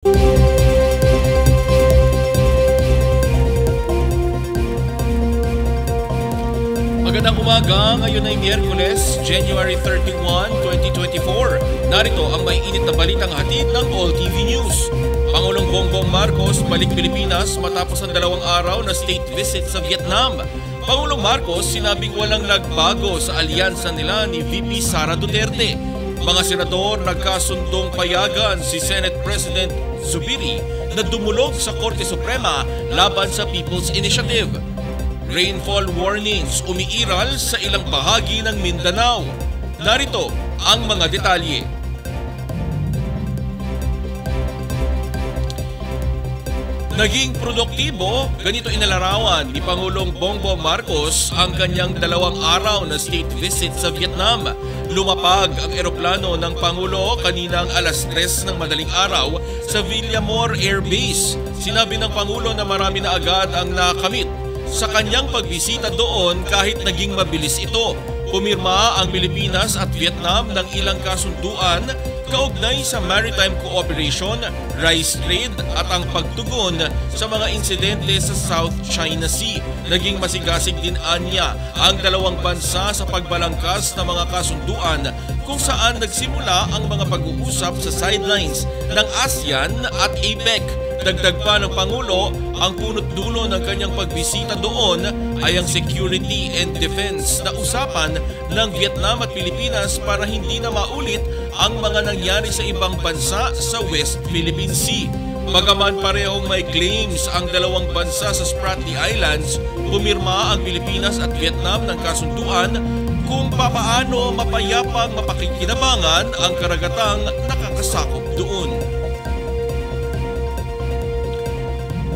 Magandang umaga, ngayon ay Miyerkules, January 31, 2024. Narito ang may init na balitang hatid ng All TV News. Pangulong Bongbong Marcos balik Pilipinas matapos ang 2 araw na state visit sa Vietnam. Pangulong Marcos sinabing walang nagbago sa alyansa nila ni VP Sara Duterte. Mga senador nagkasundong payagan si Senate President Zubiri na dumulog sa Korte Suprema laban sa People's Initiative. Rainfall warnings umiiral sa ilang bahagi ng Mindanao. Narito ang mga detalye. Naging produktibo, ganito inalarawan ni Pangulong Bongbong Marcos ang kanyang 2 araw na state visit sa Vietnam. Lumapag ang eroplano ng Pangulo kaninang alas 3 ng madaling araw sa Villamor Air Base. Sinabi ng Pangulo na marami na agad ang nakamit sa kanyang pagbisita doon kahit naging mabilis ito. Pumirma ang Pilipinas at Vietnam ng ilang kasunduan kaugnay sa maritime cooperation, rice trade at ang pagtugon sa mga insidente sa South China Sea. Naging masigasig din anya ang dalawang bansa sa pagbalangkas ng mga kasunduan kung saan nagsimula ang mga pag-uusap sa sidelines ng ASEAN at APEC. Dagdag pa ng Pangulo, ang punot dulo ng kanyang pagbisita doon ay ang security and defense na usapan ng Vietnam at Pilipinas para hindi na maulit ang mga nangyari sa ibang bansa sa West Philippine Sea. Bagaman parehong may claims ang dalawang bansa sa Spratly Islands, pumirma ang Pilipinas at Vietnam ng kasunduan kung papaano mapayapang mapakikinabangan ang karagatang nakakasakop doon.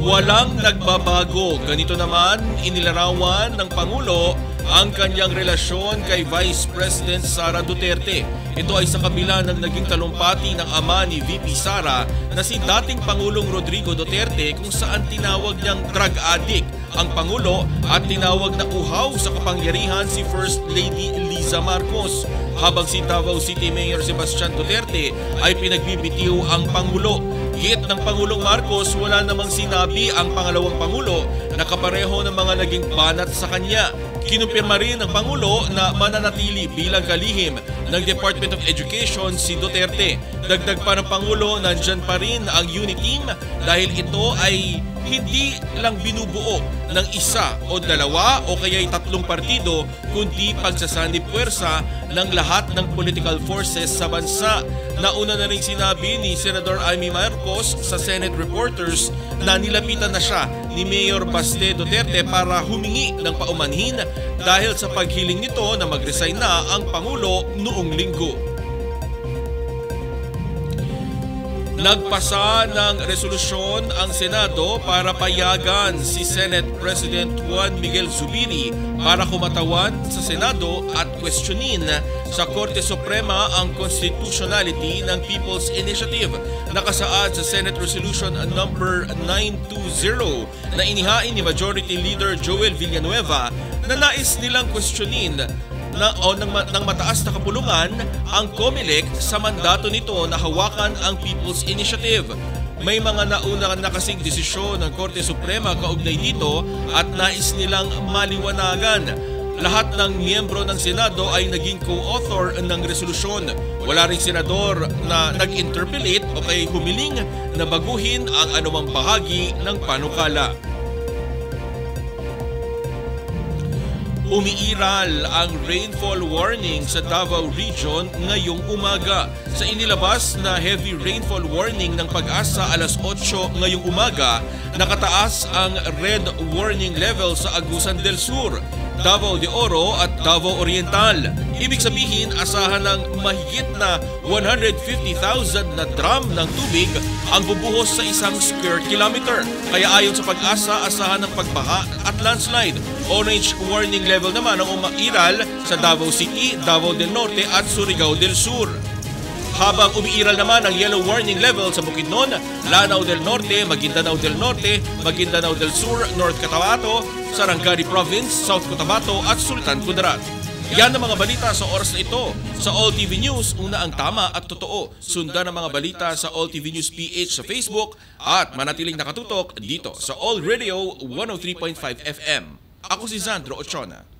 Walang nagbabago. Ganito naman inilarawan ng Pangulo ang kanyang relasyon kay Vice President Sara Duterte. Ito ay sa kabila ng naging talumpati ng ama ni VP Sara na si dating Pangulong Rodrigo Duterte kung saan tinawag niyang drug addict ang Pangulo at tinawag na uhaw sa kapangyarihan si First Lady Liza Marcos. Habang si Davao City Mayor Sebastian Duterte ay pinagbibitiw ang Pangulo. Hit ng Pangulong Marcos, wala namang sinabi ang pangalawang Pangulo na kapareho ng mga naging banat sa kanya. Kinumpirma rin ng Pangulo na mananatili bilang kalihim ng Department of Education si Duterte. Dagdag pa ng Pangulo, nandyan pa rin ang unity team dahil ito ay hindi lang binubuo ng 1 o 2 o kaya'y 3 partido kundi pagsasanib puwersa ng lahat ng political forces sa bansa. Nauna na rin sinabi ni Senador Amy Marcos sa Senate reporters na nilapitan na siya ni Mayor Baste Duterte para humingi ng paumanhin dahil sa paghiling nito na mag-resign na ang Pangulo noong linggo. Nagpasa ng resolusyon ang Senado para payagan si Senate President Juan Miguel Zubiri para kumatawan sa Senado at questionin sa Korte Suprema ang constitutionality ng People's Initiative. Nakasaad sa Senate Resolution number 920 na inihain ni Majority Leader Joel Villanueva na nais nilang questionin ng mataas na kapulungan ang COMELEC sa mandato nito na hawakan ang People's Initiative. May mga nauna na kasing desisyon ng Korte Suprema kaugnay dito at nais nilang maliwanagan. Lahat ng miyembro ng Senado ay naging co-author ng resolusyon. Wala ring senador na nag-interpellate o kay humiling na baguhin ang anumang bahagi ng panukala. Umiiral ang rainfall warning sa Davao Region ngayong umaga. Sa inilabas na heavy rainfall warning ng Pag-asa alas 8 ngayong umaga, nakataas ang red warning level sa Agusan del Sur, Davao de Oro at Davao Oriental. Ibig sabihin, asahan ng mahigit na 150,000 na drum ng tubig ang bubuhos sa 1 square kilometer. Kaya ayon sa Pag-asa, asahan ng pagbaha at landslide. Orange warning level naman ang umairal sa Davao City, Davao del Norte at Surigao del Sur. Habang umiiral naman ang yellow warning level sa Bukidnon, Lanao del Norte, Maguindanao del Norte, Maguindanao del Sur, North Cotabato, Sarangani Province, South Cotabato at Sultan Kudarat. Yan ang mga balita sa oras na ito. Sa All TV News, una ang tama at totoo. Sundan ang mga balita sa All TV News PH sa Facebook at manatiling nakatutok dito sa All Radio 103.5 FM. Ako si Sandro Ochona.